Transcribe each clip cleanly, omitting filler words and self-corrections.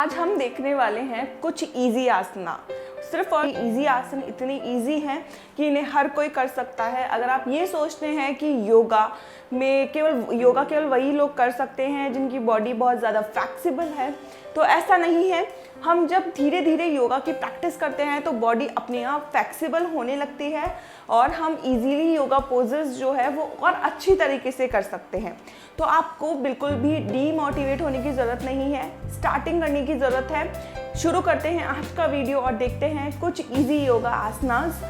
आज हम देखने वाले हैं कुछ इजी आसना। सिर्फ और इजी आसन इतने इजी हैं कि इन्हें हर कोई कर सकता है। अगर आप ये सोचते हैं कि योगा केवल वही लोग कर सकते हैं जिनकी बॉडी बहुत ज़्यादा फ्लेक्सिबल है, तो ऐसा नहीं है। हम जब धीरे धीरे योगा की प्रैक्टिस करते हैं तो बॉडी अपने आप फ्लेक्सिबल होने लगती है और हम इजीली योगा पोजेस जो है वो और अच्छी तरीके से कर सकते हैं। तो आपको बिल्कुल भी डीमोटिवेट होने की ज़रूरत नहीं है, स्टार्टिंग करने की ज़रूरत है। शुरू करते हैं आज का वीडियो और देखते हैं कुछ इजी योगा आसनास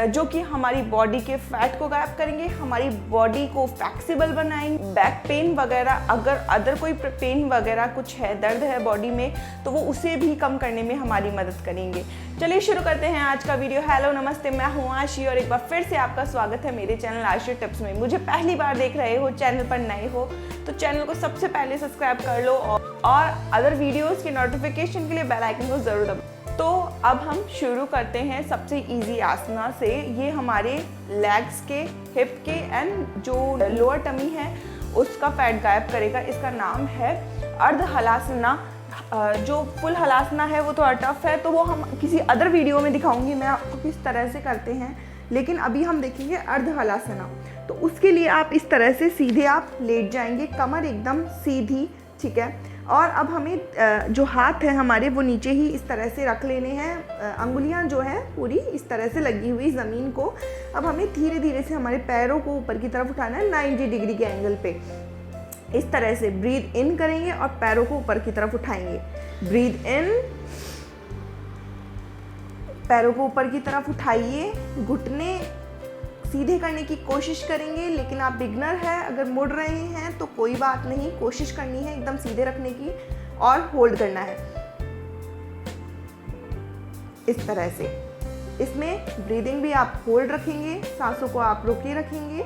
जो कि हमारी बॉडी के फैट को गायब करेंगे, हमारी बॉडी को फ्लेक्सिबल बनाएंगे। बैक पेन वगैरह, अगर अदर कोई पेन वगैरह कुछ है, दर्द है बॉडी में, तो वो उसे भी कम करने में हमारी मदद करेंगे। चलिए शुरू करते हैं आज का वीडियो। हेलो नमस्ते, मैं हूँ आशी और एक बार फिर से आपका स्वागत है मेरे चैनल आशी टिप्स में। मुझे पहली बार देख रहे हो, चैनल पर नए हो तो चैनल को सबसे पहले सब्सक्राइब कर लो और अदर वीडियोस के नोटिफिकेशन के लिए बेल आइकन को ज़रूर दबाओ। तो अब हम शुरू करते हैं सबसे इजी आसना से। ये हमारे लेग्स के, हिप के एंड जो लोअर टमी है उसका फैट गायब करेगा। इसका नाम है अर्ध हलासना। जो फुल हलासना है वो थोड़ा टफ है, तो वो हम किसी अदर वीडियो में दिखाऊंगी मैं आपको किस तरह से करते हैं। लेकिन अभी हम देखेंगे अर्ध हलासना। तो उसके लिए आप इस तरह से सीधे आप लेट जाएंगे, कमर एकदम सीधी, ठीक है। और अब हमें जो हाथ है हमारे वो नीचे ही इस तरह से रख लेने हैं। अंगुलियां जो है पूरी इस तरह से लगी हुई ज़मीन को। अब हमें धीरे धीरे से हमारे पैरों को ऊपर की तरफ उठाना है 90 डिग्री के एंगल पे। इस तरह से ब्रीथ इन करेंगे और पैरों को ऊपर की तरफ उठाएंगे। ब्रीथ इन, पैरों को ऊपर की तरफ उठाइए, घुटने सीधे करने की कोशिश करेंगे। लेकिन आप बिगनर है, अगर मुड़ रहे हैं तो कोई बात नहीं, कोशिश करनी है एकदम सीधे रखने की और होल्ड करना है इस तरह से। इसमें ब्रीदिंग भी आप होल्ड रखेंगे, सांसों को आप रोके रखेंगे।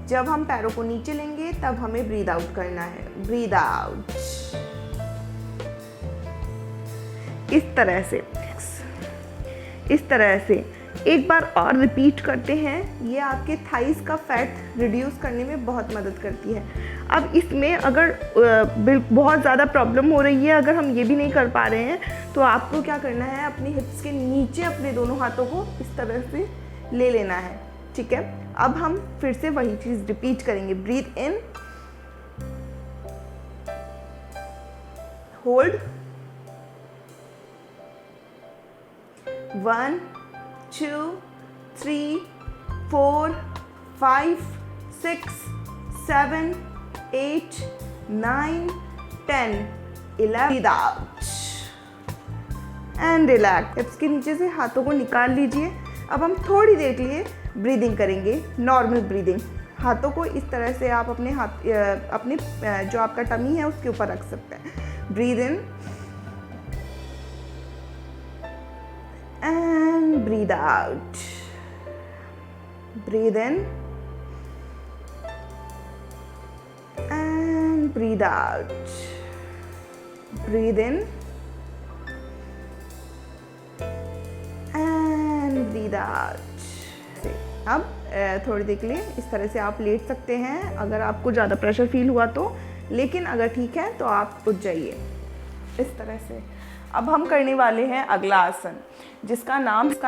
जब हम पैरों को नीचे लेंगे तब हमें ब्रीद आउट करना है। ब्रीद आउट इस तरह से एक बार और रिपीट करते हैं। ये आपके थाइस का फैट रिड्यूस करने में बहुत मदद करती है। अब इसमें अगर बहुत ज़्यादा प्रॉब्लम हो रही है, अगर हम ये भी नहीं कर पा रहे हैं, तो आपको क्या करना है, अपने हिप्स के नीचे अपने दोनों हाथों को इस तरह से ले लेना है, ठीक है। अब हम फिर से वही चीज़ रिपीट करेंगे। Breathe in, hold, 1 2 3 4 5 6 7 8 9 10 11। Breathe out and relax. हिप्स के नीचे से हाथों को निकाल लीजिए। अब हम थोड़ी देर के लिए ब्रीदिंग करेंगे, नॉर्मल ब्रीदिंग। हाथों को इस तरह से आप अपने जो आपका टमी है उसके ऊपर रख सकते हैं। Breathe in and breathe out. Breathe in and breathe out. Breathe in and breathe out. अब थोड़ी देर के लिए इस तरह से आप लेट सकते हैं अगर आपको ज़्यादा प्रेशर फील हुआ तो, लेकिन अगर ठीक है तो आप उठ जाइए इस तरह से। अब हम करने वाले हैं अगला आसन जिसका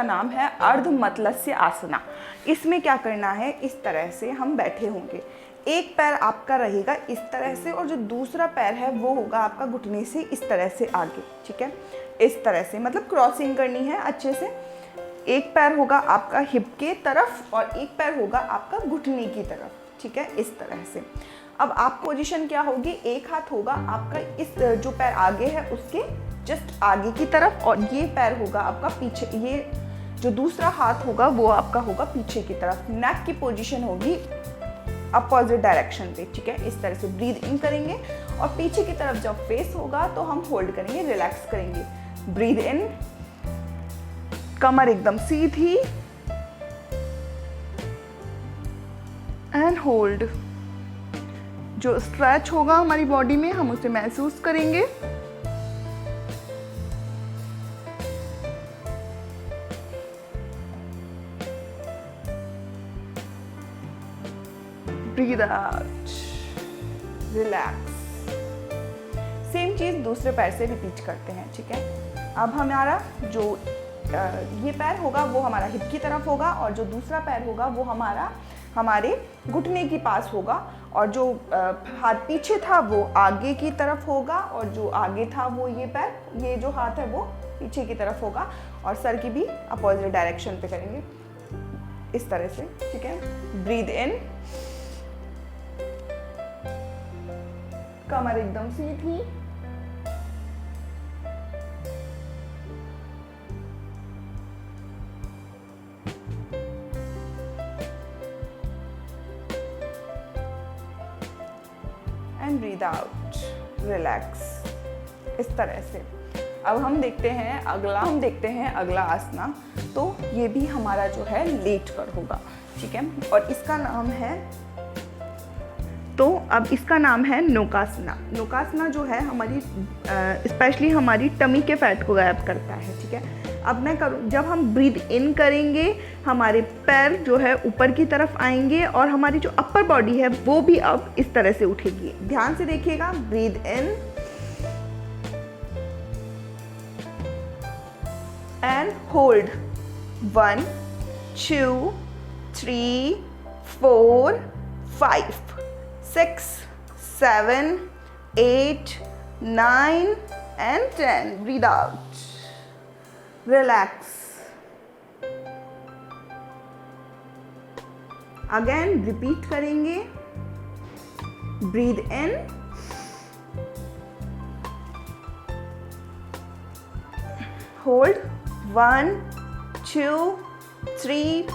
नाम है अर्ध मतलस्य आसना। इसमें क्या करना है, इस तरह से हम बैठे होंगे। एक पैर आपका रहेगा इस तरह से और जो दूसरा पैर है वो होगा आपका घुटने से इस तरह से आगे, ठीक है। इस तरह से मतलब क्रॉसिंग करनी है अच्छे से। एक पैर होगा आपका हिप के तरफ और एक पैर होगा आपका घुटने की तरफ, ठीक है, इस तरह से। अब आप पोजीशन क्या होगी, एक हाथ होगा आपका इस जो पैर आगे है उसके जस्ट आगे की तरफ और ये पैर होगा आपका पीछे, ये जो दूसरा हाथ होगा वो आपका होगा पीछे की तरफ। नेक की पोजीशन होगी अपोजिट डायरेक्शन पे, ठीक है। इस तरह से ब्रीद इन करेंगे और पीछे की तरफ जब फेस होगा तो हम होल्ड करेंगे, रिलैक्स करेंगे। ब्रीद इन, कमर एकदम सीधी एंड होल्ड। जो स्ट्रेच होगा हमारी बॉडी में हम उसे महसूस करेंगे। Breathe out, relax। सेम चीज़ दूसरे पैर से रिपीट करते हैं, ठीक है। अब हमारा जो ये पैर होगा वो हमारा हिप की तरफ होगा और जो दूसरा पैर होगा वो हमारे घुटने के पास होगा और जो हाथ पीछे था वो आगे की तरफ होगा और जो आगे था वो ये पैर, ये जो हाथ है वो पीछे की तरफ होगा और सर की भी अपोजिट डायरेक्शन पे करेंगे इस तरह से, ठीक है। ब्रीद इन, कमर एकदम सीधी, एंड ब्रीद आउट, रिलैक्स, इस तरह से। अब हम देखते हैं अगला आसना। तो ये भी हमारा जो है लेट कर होगा, ठीक है। और इसका नाम है, तो अब इसका नाम है नौकासना। नौकासना जो है हमारी स्पेशली हमारी टमी के फैट को गायब करता है, ठीक है। अब मैं करूँ, जब हम ब्रीद इन करेंगे हमारे पैर जो है ऊपर की तरफ आएंगे और हमारी जो अपर बॉडी है वो भी अब इस तरह से उठेगी। ध्यान से देखिएगा, breathe in and hold 1 2 3 4 5 6 7 8 9 and 10. Breathe out. Relax. Again repeat करेंगे. Breathe in. Hold 1 2 3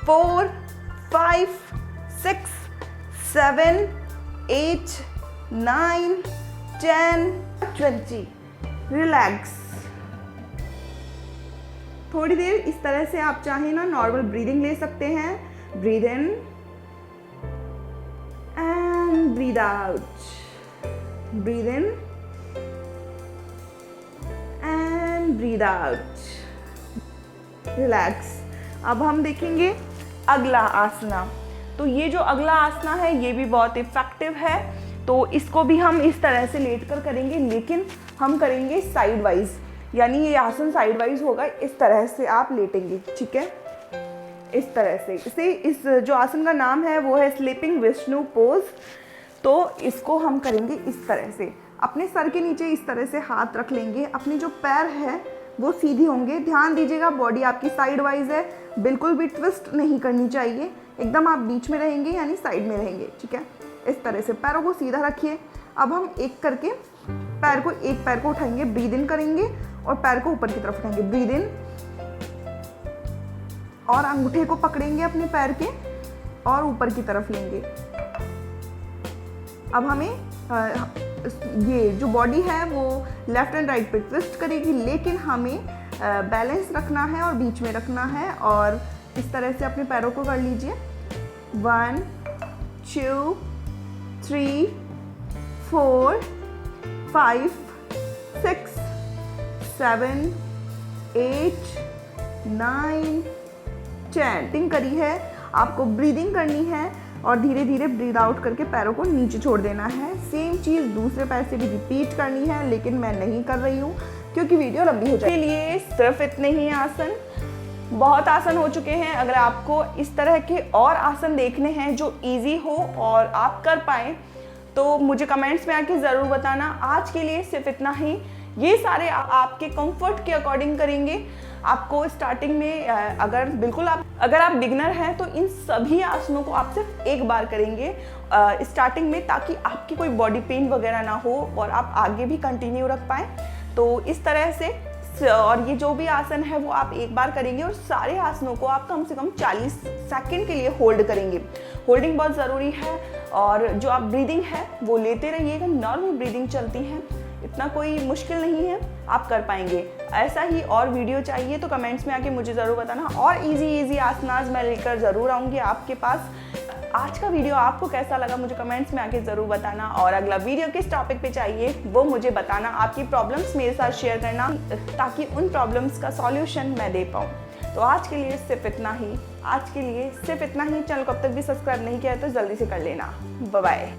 4 5 6 7 8 9 10 20. रिलैक्स। थोड़ी देर इस तरह से आप चाहें ना नॉर्मल ब्रीदिंग ले सकते हैं। Breathe in and breathe out, breathe in and breathe out, relax. अब हम देखेंगे अगला आसना। तो ये जो अगला आसना है ये भी बहुत इफेक्टिव है। तो इसको भी हम इस तरह से लेट कर करेंगे, लेकिन हम करेंगे साइड वाइज, यानी ये आसन साइड वाइज होगा। इस तरह से आप लेटेंगे, ठीक है, इस तरह से। इस जो आसन का नाम है वो है स्लीपिंग विष्णु पोज। तो इसको हम करेंगे इस तरह से, अपने सर के नीचे इस तरह से हाथ रख लेंगे, अपने जो पैर है वो सीधी होंगे। ध्यान दीजिएगा बॉडी आपकी साइड वाइज है, बिल्कुल भी ट्विस्ट नहीं करनी चाहिए, एकदम आप बीच में रहेंगे यानी साइड में रहेंगे, ठीक है। इस तरह से पैरों को सीधा रखिए। अब हम एक करके एक पैर को उठाएंगे, ब्रीद इन करेंगे और पैर को ऊपर की तरफ उठाएंगे, ब्रीद इन, और अंगूठे को पकड़ेंगे अपने पैर के और ऊपर की तरफ लेंगे। अब हमें ये जो बॉडी है वो लेफ्ट एंड राइट पे ट्विस्ट करेगी, लेकिन हमें बैलेंस रखना है और बीच में रखना है। और इस तरह से अपने पैरों को कर लीजिए। 1 2 3 4 5 6 7 8 9 10। टिंग करी है, आपको ब्रीदिंग करनी है और धीरे धीरे ब्रीद आउट करके पैरों को नीचे छोड़ देना है। सेम चीज़ दूसरे पैर से भी रिपीट करनी है, लेकिन मैं नहीं कर रही हूँ क्योंकि वीडियो लंबी हो जाएगी। इसके लिए सिर्फ इतने ही आसन, बहुत आसन हो चुके हैं। अगर आपको इस तरह के और आसन देखने हैं जो इजी हो और आप कर पाएँ तो मुझे कमेंट्स में आके ज़रूर बताना। आज के लिए सिर्फ इतना ही। ये सारे आपके कंफर्ट के अकॉर्डिंग करेंगे। आपको स्टार्टिंग में अगर आप बिगनर हैं तो इन सभी आसनों को आप सिर्फ एक बार करेंगे स्टार्टिंग में, ताकि आपकी कोई बॉडी पेन वगैरह ना हो और आप आगे भी कंटिन्यू रख पाएँ। तो इस तरह से, और ये जो भी आसन है वो आप एक बार करेंगे और सारे आसनों को आप कम से कम 40 सेकंड के लिए होल्ड करेंगे। होल्डिंग बहुत ज़रूरी है। और जो आप ब्रीदिंग है वो लेते रहिएगा, नॉर्मल ब्रीदिंग चलती है, इतना कोई मुश्किल नहीं है, आप कर पाएंगे। ऐसा ही और वीडियो चाहिए तो कमेंट्स में आके मुझे ज़रूर बताना, और इजी आसनास मैं लेकर ज़रूर आऊँगी आपके पास। आज का वीडियो आपको कैसा लगा मुझे कमेंट्स में आके ज़रूर बताना, और अगला वीडियो किस टॉपिक पे चाहिए वो मुझे बताना। आपकी प्रॉब्लम्स मेरे साथ शेयर करना ताकि उन प्रॉब्लम्स का सॉल्यूशन मैं दे पाऊँ। तो आज के लिए सिर्फ इतना ही। चैनल को अब तक भी सब्सक्राइब नहीं किया है तो जल्दी से कर लेना। Bye bye.